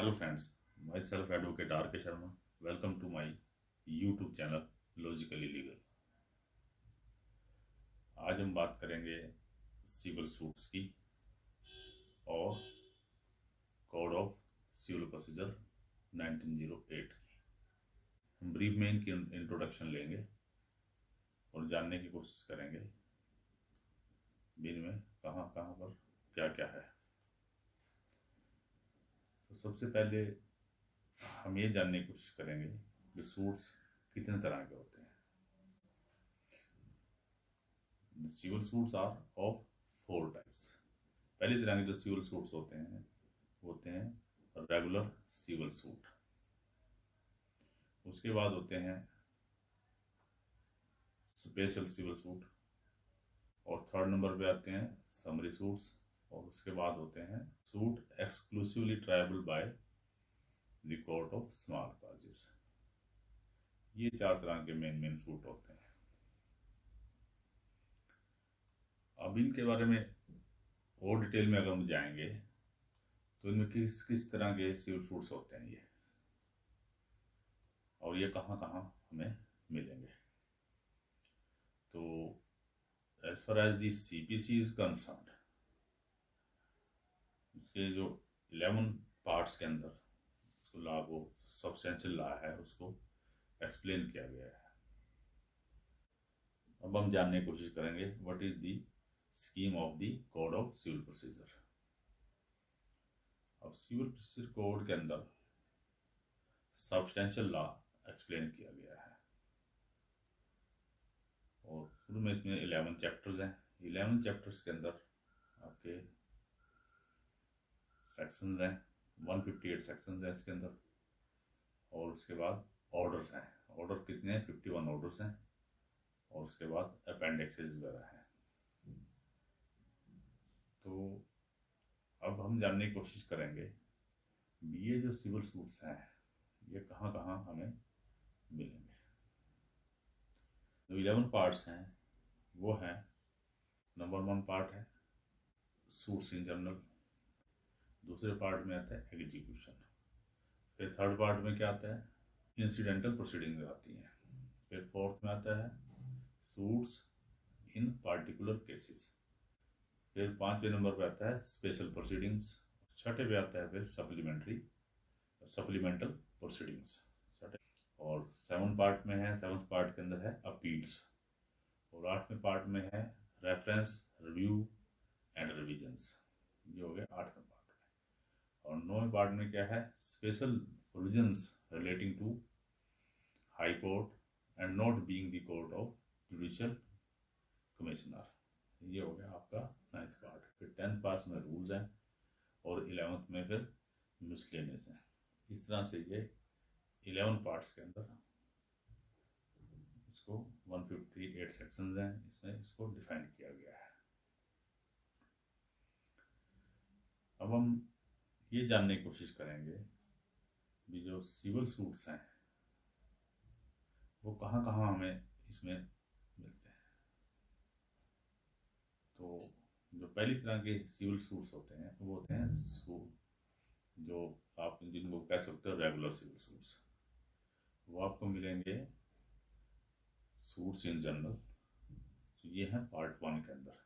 Hello friends, myself Advocate R.K. Sharma. Welcome to my YouTube channel Logically Legal. आज हम बात करेंगे civil suits की और कोड ऑफ सिविल प्रोसीजर 1908 की। हम ब्रीफ में इनकी इंट्रोडक्शन लेंगे और जानने की कोशिश करेंगे इनमें कहाँ कहाँ पर क्या क्या है। तो सबसे पहले हम ये जानने की कोशिश करेंगे कि सूट्स कितने तरह के होते हैं। Civil suits are of 4 types. पहली तरह के जो सिविल सूट्स होते हैं रेगुलर सिविल सूट। उसके बाद होते हैं स्पेशल सिविल सूट और थर्ड नंबर पे आते हैं समरी सूट्स और उसके बाद होते हैं suit exclusively tribal by the court of small causes. ये 4 तरह के मेन सूट होते हैं। अब इनके बारे में और डिटेल में अगर हम जाएंगे तो इनमें किस किस तरह के सिविल सूट्स होते हैं ये और ये कहाँ कहाँ हमें मिलेंगे। तो as far as the CPC is concerned, उसके जो 11 पार्ट्स के अंदर उसको लॉ को सब्सटेंशियल लॉ है उसको एक्सप्लेन किया गया है। अब हम जानने की कोशिश करेंगे what is the scheme of the code of civil procedure. अब सिविल प्रोसीजर कोड के अंदर सब्सटेंशियल लॉ एक्सप्लेन किया गया है और शुरू में इसमें 11 चैप्टर्स हैं। 11 चैप्टर्स के अंदर आपके सेक्शंस हैं, 158 सेक्शंस हैं इसके अंदर और उसके बाद ऑर्डर्स हैं। ऑर्डर कितने हैं? 51 ऑर्डर्स हैं और उसके बाद अपेंडिक्सेस वगैरह हैं। तो अब हम जानने की कोशिश करेंगे ये जो सिविल सूट्स हैं ये कहाँ कहाँ हमें मिलेंगे। जो 11 पार्ट्स हैं वो हैं, नंबर 1 पार्ट है सूट्स इन जनरल, दूसरे पार्ट में आता है एग्जीक्यूशन, फिर थर्ड पार्ट में क्या आता है इंसिडेंटल प्रोसीडिंग आती हैं, फिर फोर्थ में आता है सूट्स इन पार्टिकुलर केसेस, फिर 5वें नंबर पे आता है स्पेशल प्रोसीडिंग्स, छठे पे आता है फिर सप्लीमेंटल प्रोसीडिंग्स और 7 पार्ट में है, 7th पार्ट के अंदर है अपील्स और 8वें पार्ट में है रेफरेंस, रिव्यू एंड रिविजन्स। ये हो गया 8वें पार्ट में। और 9वें पार्ट में क्या है special provisions relating to high court and not being the court of judicial commissioner. ये हो गया आपका 9th पार्ट। फिर 10th पार्ट में रूल्स हैं और 11th में फिर मिसलेनियस हैं। इस तरह से ये 11 पार्ट्स के अंदर इसको 158 सेक्शंस हैं, इसमें इसको डिफाइन किया गया है। अब हम ये जानने की कोशिश करेंगे कि जो सिविल सूट्स हैं वो कहाँ कहाँ हमें इसमें मिलते हैं। तो जो पहली तरह के सिविल सूट्स होते हैं वो होते हैं जो आप जिनको कह सकते हो रेगुलर सिविल सूट्स। वो आपको मिलेंगे सूट्स इन जनरल। तो ये है पार्ट 1 के अंदर,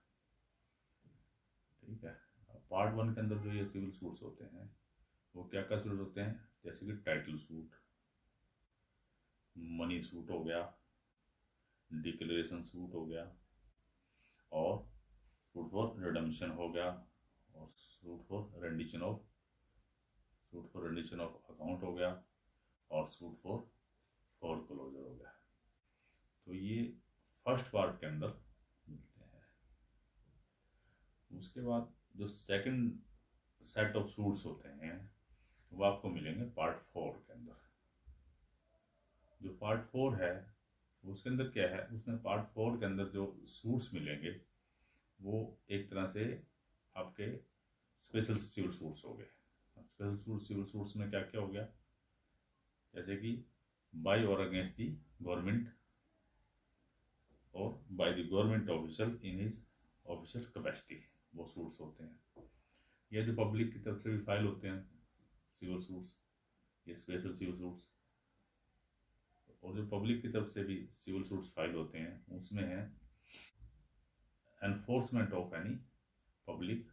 ठीक है। पार्ट 1 के अंदर जो ये सिविल सूट्स होते हैं वो क्या क्या सूट होते हैं, जैसे कि टाइटल सूट, मनी सूट हो गया, डिक्लेरेशन सूट हो गया और सूट फॉर रिडम्पशन हो गया और suit for rendition of account हो गया और सूट फॉर फोरक्लोजर हो गया। तो ये फर्स्ट पार्ट के अंदर मिलते हैं। उसके बाद जो सेकंड सेट ऑफ सूट्स होते हैं वो आपको मिलेंगे पार्ट 4 के अंदर। जो पार्ट 4 है उसके अंदर क्या है, उसमें पार्ट 4 के अंदर जो सूट्स मिलेंगे वो एक तरह से आपके स्पेशल सिविल सूट्स हो गए। स्पेशल सिविल सूट्स में क्या क्या हो गया, जैसे कि बाय और अगेंस्ट दी गवर्नमेंट और by the government official in his official capacity, वो सूट्स होते हैं। ये जो पब्लिक की तरफ से भी फाइल होते हैं सिविल सूट्स, ये स्पेशल सिविल सूट्स। और जो पब्लिक की तरफ से भी सिविल सूट्स फाइल होते हैं उसमें है enforcement of any public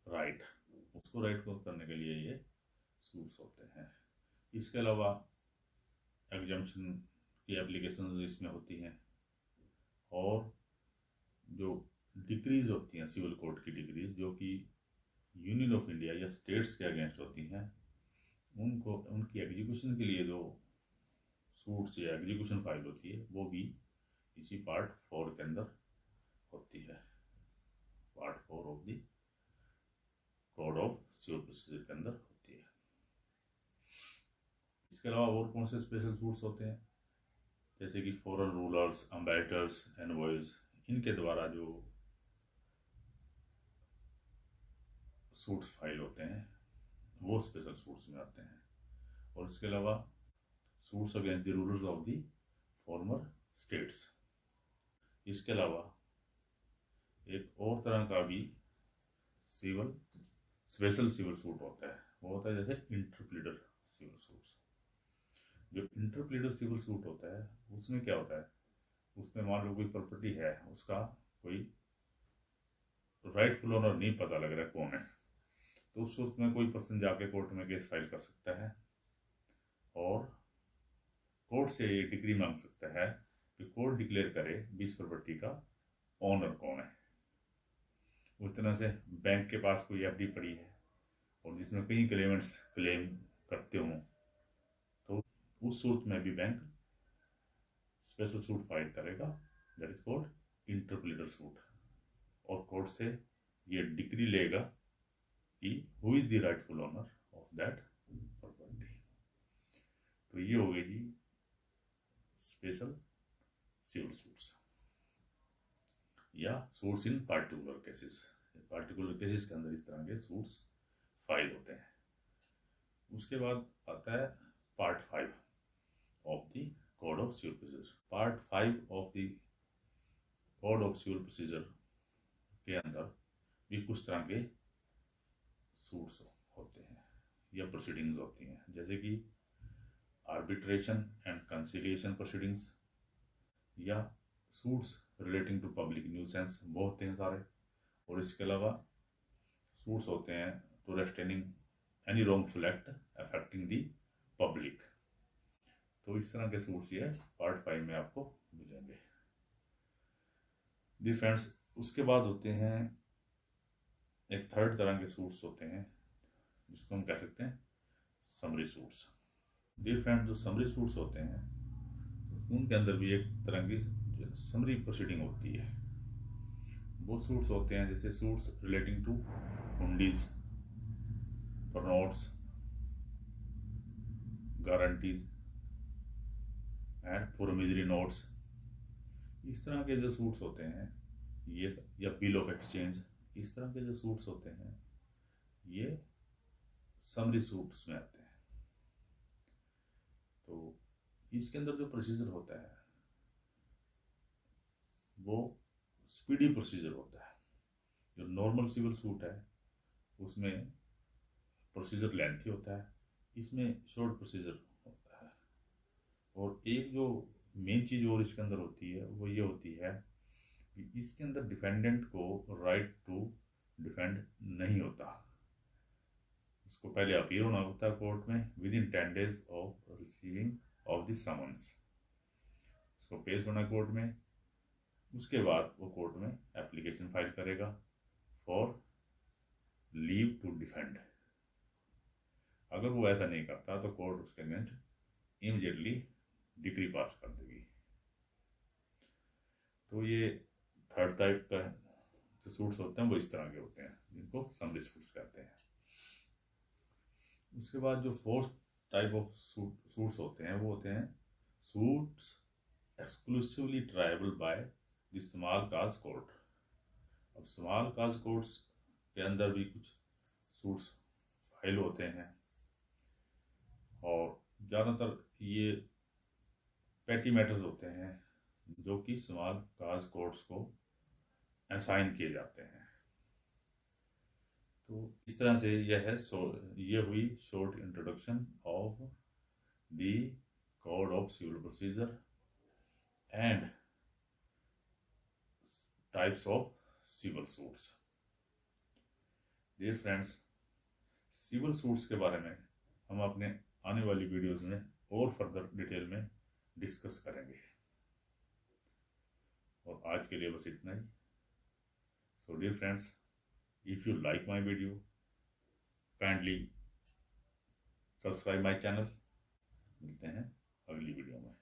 right, उसको राइट को करने के लिए ये सूट्स होते हैं। इसके अलावा एग्जम्पशन की एप्लीकेशन इसमें होती हैं, और जो डिक्रीज होती हैं सिविल कोर्ट की डिक्रीज जो कि यूनियन ऑफ इंडिया या स्टेट्स के अगेंस्ट होती हैं, उनको उनकी एग्जीक्यूशन के लिए जो सूट्स या एग्जीक्यूशन फाइल होती है वो भी इसी पार्ट 4 के अंदर होती है, part 4 of the code of civil procedure के अंदर होती है। इसके अलावा और कौन से स्पेशल सूट्स होते हैं, जैसे कि फॉरेन रूलर्स, एम्बेसडर्स, एनवॉयज, इनके द्वारा जो सूट्स फाइल होते हैं वो स्पेशल सूट्स में आते हैं। और इसके अलावा suits against the rulers of the former states. इसके अलावा एक और तरह का भी सिविल स्पेशल सिविल सूट होता है, वो होता है जैसे इंटरप्लीडर सिविल सूट्स। जो इंटरप्लीडर सिविल सूट होता है उसमें क्या होता है, उसमें मान लो कोई प्रॉपर्टी है, उसका कोई राइटफुल ओनर नहीं पता लग रहा है कौन है, तो उस सूट में कोई पर्सन जाके कोर्ट में केस फाइल कर सकता है और कोर्ट से ये डिग्री मांग सकता है कि कोर्ट डिक्लेयर करे भी इस प्रॉपर्टी का ओनर कौन है। उस तरह से बैंक के पास कोई एफडी पड़ी है और जिसमें कई क्लेमेंट्स क्लेम करते हों, तो उस सूट में भी बैंक स्पेशल सूट फाइल करेगा, दैट इज कॉल्ड इंटरप्लीडर सूट, और कोर्ट से ये डिग्री लेगा कि who is the rightful owner of that property. तो ये हो गई जी स्पेशल सिविल सूट्स या सूट्स इन पार्टिकुलर केसेस। पार्टिकुलर केसेस के अंदर इस तरह के सूट्स फाइल होते हैं। उसके बाद आता है part 5 of the code of civil procedure. Part 5 of the code of civil procedure के अंदर भी कुछ तरह के सूट्स होते हैं या प्रोसीडिंग्स होती हैं, जैसे कि आर्बिट्रेशन एंड कंसिलिएशन प्रोसीडिंग्स या suits relating to public nuisance, वो होते हैं सारे। और इसके अलावा सूट्स होते हैं to restraining any wrongful act affecting the public. तो इस तरह के सूट्स ये पार्ट 5 में आपको मिलेंगे। डी फ्रेंड्स, उसके बाद होते हैं एक थर्ड तरह के सूट्स होते हैं जिसको हम कह सकते हैं समरी सूट्स। डी फ्रेंड्स, जो समरी सूट्स होते हैं उनके अंदर भी एक तरह की समरी प्रोसीडिंग होती है। वो सूट्स होते हैं जैसे suits relating to hundis, pronotes, guarantees and promissory notes. इस तरह के जो सूट्स होते हैं ये, या बिल ऑफ एक्सचेंज, इस तरह के जो सूट्स होते हैं ये समरी सूट्स में आते हैं। तो इसके अंदर जो प्रोसीजर होता है वो स्पीडी प्रोसीजर होता है। जो नॉर्मल सिविल सूट है उसमें प्रोसीजर लेंथी होता है, इसमें शॉर्ट प्रोसीजर होता है। और एक जो मेन चीज़ और इसके अंदर होती है वो ये होती है कि इसके अंदर डिफेंडेंट को राइट टू डिफेंड नहीं होता। उसको पहले अपीयर होना होता है कोर्ट में with in 10 days of receiving of the summons. उसको पेश होना कोर्ट में, उसके बाद वो कोर्ट में एप्लीकेशन फाइल करेगा फॉर लीव टू डिफेंड। अगर वो ऐसा नहीं करता तो कोर्ट उसके अगेंस्ट इमीडिएटली डिक्री पास कर देगी। तो ये थर्ड टाइप का जो सूट्स होते हैं वो इस तरह के होते हैं जिनको समरी सूट्स कहते हैं। उसके बाद जो फोर्थ टाइप ऑफ सूट्स होते हैं वो होते हैं suits exclusively tribal by the small cause court. अब स्मॉल काज कोर्ट्स के अंदर भी कुछ सूट्स फाइल होते हैं और ज़्यादातर ये पैटी मैटर्स होते हैं जो कि स्मॉल काज कोर्ट्स को असाइन किए जाते हैं। तो इस तरह से ये हुई short introduction of the code of civil procedure and types of civil suits. Dear friends, civil suits के बारे में हम अपने आने वाली वीडियोस में और फर्दर डिटेल में डिस्कस करेंगे, और आज के लिए बस इतना ही। So dear friends, if you like my video, kindly subscribe my channel. मिलते हैं अगली वीडियो में।